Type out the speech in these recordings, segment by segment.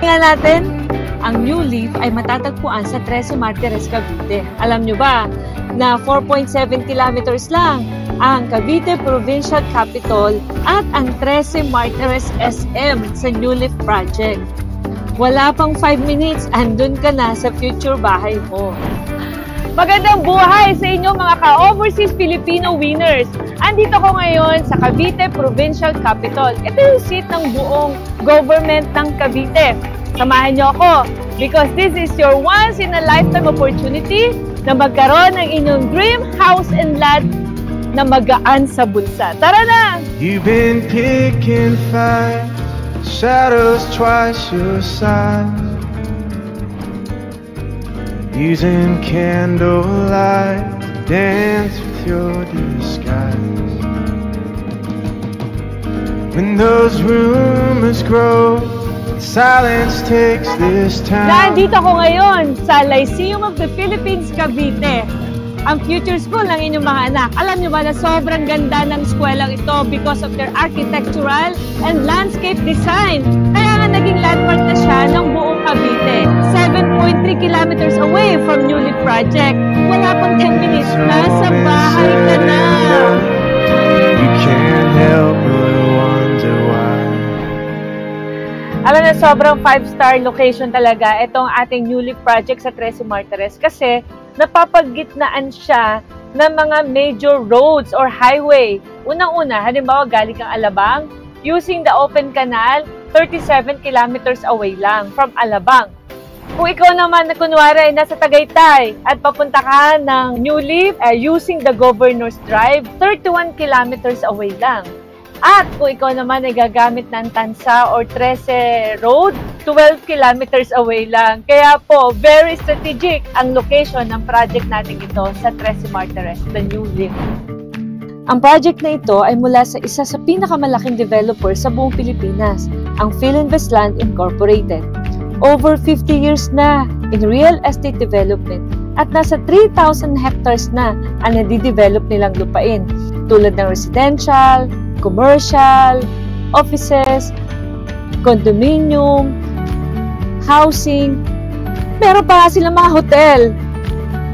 nga natin, ang New Leaf ay matatagpuan sa 13 Martires, Cavite. Alam nyo ba na 4.7 kilometers lang ang Cavite Provincial Capital at ang 13 Martires SM sa New Leaf Project. Wala pang 5 minutes, andun ka na sa future bahay mo. Magandang buhay sa inyo mga ka-overseas Filipino winners! Andito ko ngayon sa Cavite Provincial Capital. Ito yung seat ng buong government ng Cavite. Samahan niyo ako because this is your once-in-a-lifetime opportunity na magkaroon ng inyong dream house and lot na magaan sa bulsa. Tara na! You've been picking fights, shadows twice your size, using candlelight to dance with your disguise. When those rumors grow, silence takes this town. Nandito ko ngayon sa Lyceum of the Philippines, Cavite. Ang future school ng inyong mga anak. Alam niyo ba na sobrang ganda ng eskwelaang ito because of their architectural and landscape design. Kaya nga naging landmark na siya ng buong Cavite. 7.3 kilometers away from New Leaf Project. Wala pang 10 minutes, nasa bahay ka na. You can't help but wonder why. Alam na, sobrang 5-star location talaga itong ating New Leaf Project sa 13 Martires kasi napapagitnaan siya ng mga major roads or highway. Unang-una, halimbawa galing kang Alabang, using the open canal, 37 kilometers away lang from Alabang. Kung ikaw naman na kunwari nasa Tagaytay at papunta ka ng New Leaf using the Governor's Drive, 31 kilometers away lang. At kung ikaw naman ay gagamit ng Tansa or 13 Road, 12 kilometers away lang. Kaya po, very strategic ang location ng project natin ito sa 13 Martires, the New Leaf. Ang project na ito ay mula sa isa sa pinakamalaking developer sa buong Pilipinas, ang Philinvestland Incorporated. Over 50 years na in real estate development at nasa 3,000 hectares na ang nadidevelop nilang lupain tulad ng residential, commercial, offices, condominium, housing, meron pa silang mga hotel.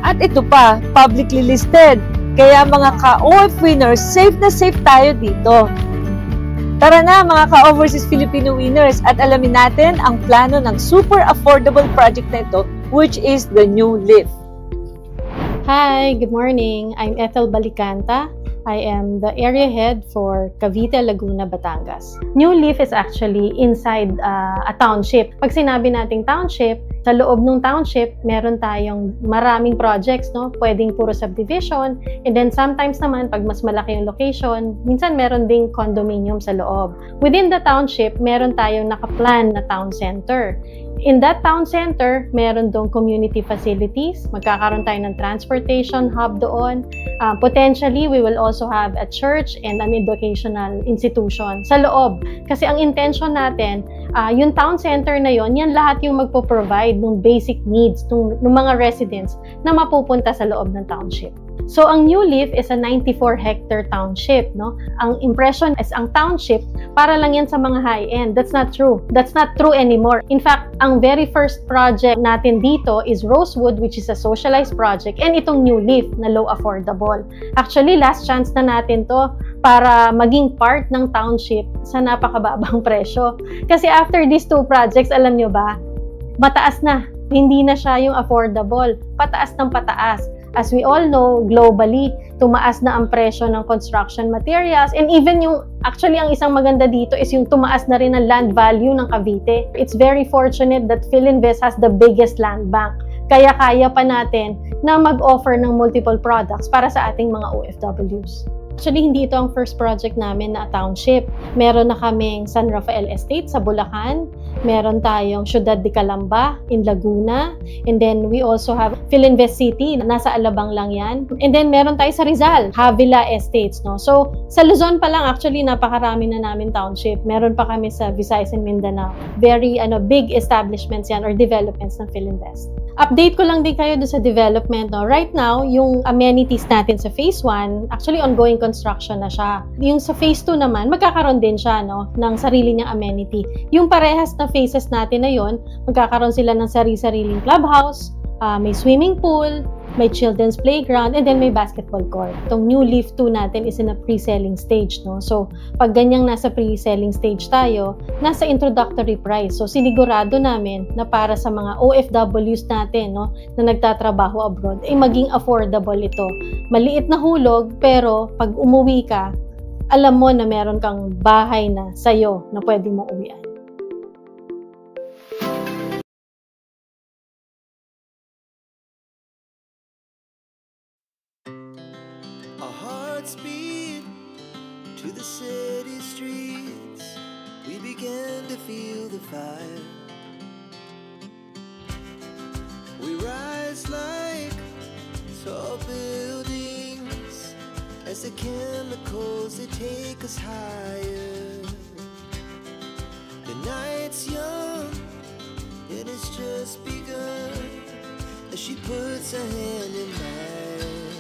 At ito pa, publicly listed. Kaya mga ka-OF winners, safe na safe tayo dito. Tara na mga ka-overseas Filipino winners at alamin natin ang plano ng super affordable project na ito, which is the New Leaf. Hi, good morning. I'm Ethel Balicanta. I am the area head for Cavite, Laguna, Batangas. New Leaf is actually inside a township. Pag sinabi nating township, sa loob ng township, meron tayong maraming projects, no? Pwedeng puro subdivision. And then sometimes naman, pag mas malaki yung location, minsan meron ding condominium sa loob. Within the township, meron tayong nakaplan na town center. In that town center, meron doon community facilities. Magkakaroon tayo ng transportation hub doon. Potentially, we will also have a church and an educational institution sa loob. Kasi ang intention natin, yung town center na yon, yan lahat yung magpo-provide ng basic needs ng mga residents na mapupunta sa loob ng township. So, ang New Leaf is a 94-hectare township, no? Ang impression is ang township, para lang yan sa mga high-end. That's not true. That's not true anymore. In fact, ang very first project natin dito is Rosewood, which is a socialized project, and itong New Leaf na low affordable. Actually, last chance na natin to para maging part ng township sa napakababang presyo. Kasi after these two projects, alam nyo ba, mataas na. Hindi na siya yung affordable. Pataas ng pataas. As we all know, globally, tumaas na ang presyo ng construction materials and even yung, actually ang isang maganda dito is yung tumaas na rin ang land value ng Cavite. It's very fortunate that Philinvest has the biggest land bank. Kaya kaya pa natin na mag-offer ng multiple products para sa ating mga OFWs. Actually, hindi ito ang first project namin na township. Meron na kaming San Rafael Estate sa Bulacan. Meron tayong Ciudad de Calamba in Laguna. And then we also have Philinvest City, nasa Alabang lang yan. And then meron tayo sa Rizal, Havila Estates. No? So, sa Luzon pa lang, actually, napakarami na namin township. Meron pa kami sa Visayas and Mindanao. Very big establishments yan or developments ng Philinvest. Update ko lang din kayo doon sa development. No? Right now, yung amenities natin sa Phase 1, actually ongoing construction na siya. Yung sa Phase 2 naman, magkakaroon din siya ng sarili niyang amenity. Yung parehas na phases natin na yon, magkakaroon sila ng sari-sariling clubhouse, may swimming pool, may children's playground, and then may basketball court. Itong New Leaf 2 natin is in a pre-selling stage, no? So, pag ganyang nasa pre-selling stage tayo, nasa introductory price. So, sinigurado namin na para sa mga OFWs natin, no, na nagtatrabaho abroad, ay maging affordable ito. Maliit na hulog, pero pag umuwi ka, alam mo na meron kang bahay na sa'yo na pwede mo uwian. Our hearts beat to the city streets. We began to feel the fire. We rise like tall buildings as the chemicals they take us higher. The night's young and it's just begun as she puts her hand in mine.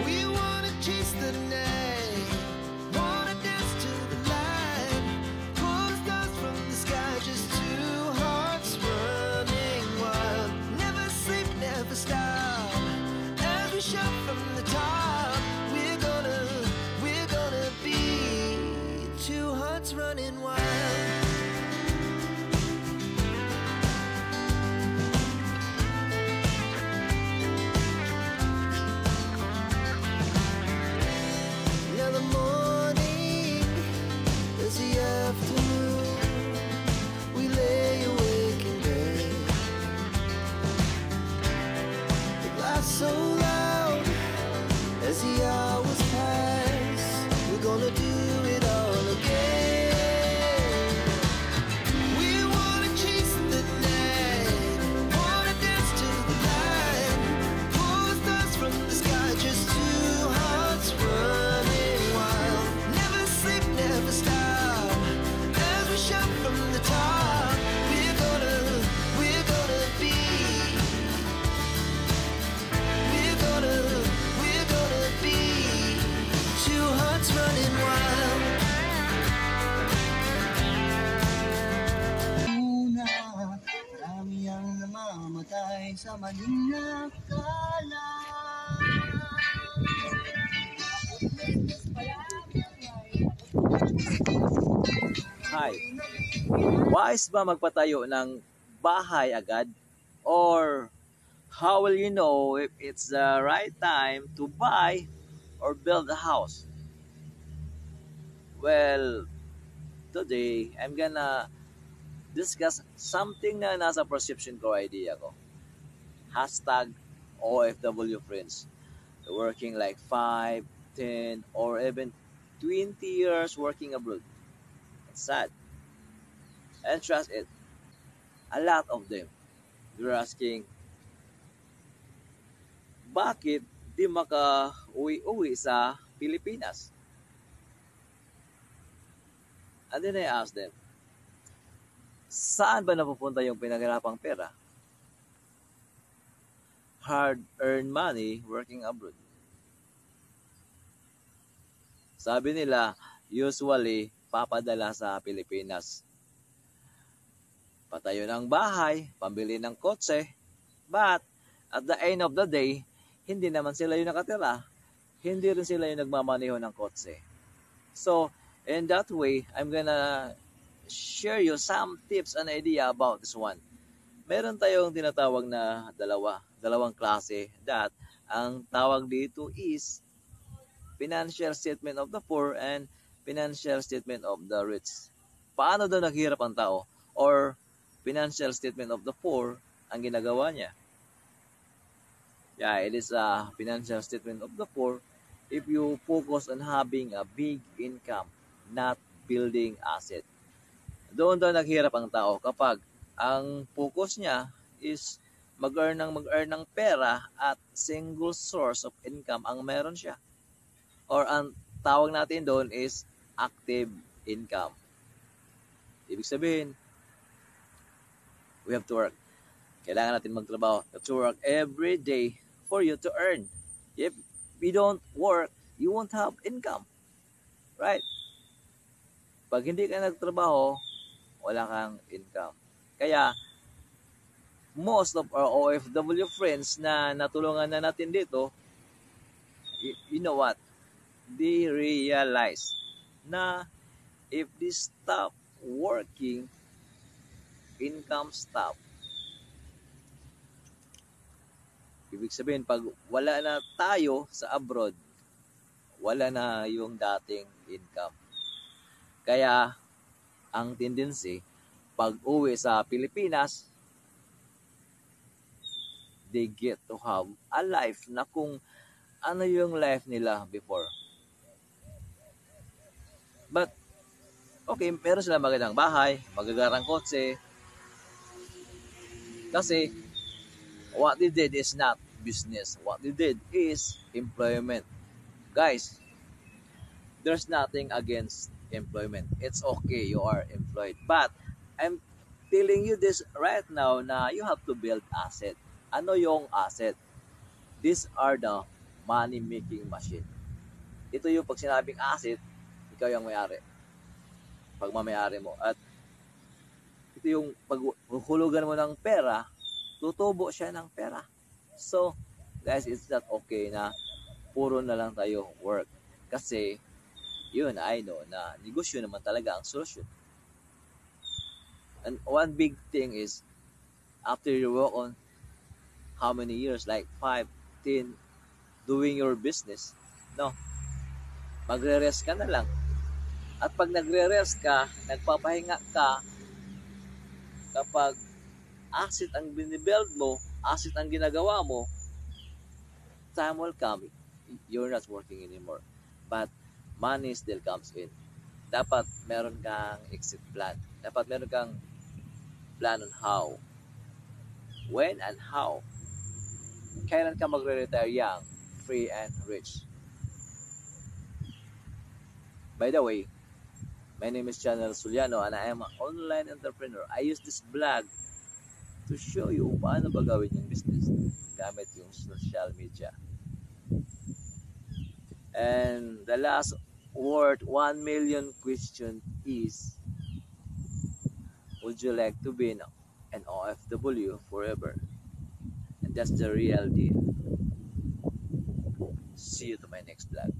We wanna chase the night, wanna dance to the light, pull the stars from the sky, just two hearts running wild. Never sleep, never stop, as we shout from the top. We're gonna be two hearts running wild. Now the morning is the afternoon. We lay awake in bed. The laughs so loud as the hours pass. We're gonna do it all again. We wanna chase the night, wanna dance to the light, pull the stars from the sky, just two hearts running wild. Never sleep, never stop, as we shout from the top. We're gonna be, we're gonna be two hearts running wild. Una, marami ang namamatay sa maling akala. Hi, wise ba magpatayo ng bahay agad? Or how will you know if it's the right time to buy or build a house? Well, today I'm gonna discuss something na nasa perception ko, idea ko. Hashtag OFW friends. Working like 5, 10, or even 20 years working abroad. It's sad. And trust it, a lot of them, you're asking, bakit di maka-uwi-uwi sa Pilipinas? And then I ask them, saan ba napupunta yung pinaghirapang pera? Hard-earned money working abroad. Sabi nila, usually, papadala sa Pilipinas. Patayo ng bahay, pambili ng kotse, but at the end of the day, hindi naman sila yung nakatira. Hindi rin sila yung nagmamaneho ng kotse. So, in that way, I'm gonna share you some tips and idea about this one. Meron tayong tinatawag na dalawang klase that ang tawag dito is financial statement of the poor and financial statement of the rich. Paano daw naghirap ang tao? Or financial statement of the poor ang ginagawa niya? Yeah, it is a financial statement of the poor if you focus on having a big income, not building asset. Doon daw naghirap ang tao kapag ang focus niya is mag-earn ng pera at single source of income ang meron siya. Or ang tawag natin doon is active income. Ibig sabihin, we have to work. Kailangan natin magtrabaho. You have to work every day for you to earn. If you don't work, you won't have income. Right? Pag hindi ka nagtrabaho, wala kang income. Kaya, most of our OFW friends na natulungan na natin dito, you know what? They realize na if they stop working, income stop. Ibig sabihin, pag wala na tayo sa abroad, wala na yung dating income. Kaya, ang tendency, pag uwi sa Pilipinas, they get to have a life na kung ano yung life nila before. But, okay, meron sila magandang bahay, magagarang kotse. Kasi, what they did is not business. What they did is employment. Guys, there's nothing against employment. It's okay, you are employed. But, I'm telling you this right now na you have to build asset. Ano yung asset? These are the money-making machine. Ito yung pag sinabing asset, ikaw yung may-ari. Pag mamayari mo. At ito yung pag hulugan mo ng pera, tutubo siya ng pera. So, guys, it's not okay na puro na lang tayo work. Kasi, yun, I know na negosyo naman talaga ang solusyon. And one big thing is, after you work on how many years, like 5, 10, doing your business, no, magre-rest ka na lang. At pag nagre-rest ka, nagpapahinga ka, kapag asset ang binibuild mo, asset ang ginagawa mo, time will come, you're not working anymore. But money still comes in. Dapat meron kang exit plan. Dapat meron kang plan on how, when and how. Kailan ka magre-retire young, free and rich. By the way, my name is Channel Suliano and I am an online entrepreneur. I use this blog to show you paano ba gawin yung business gamit yung social media. And the last word, 1 million question is, would you like to be an OFW forever? And that's the real deal. See you to my next vlog.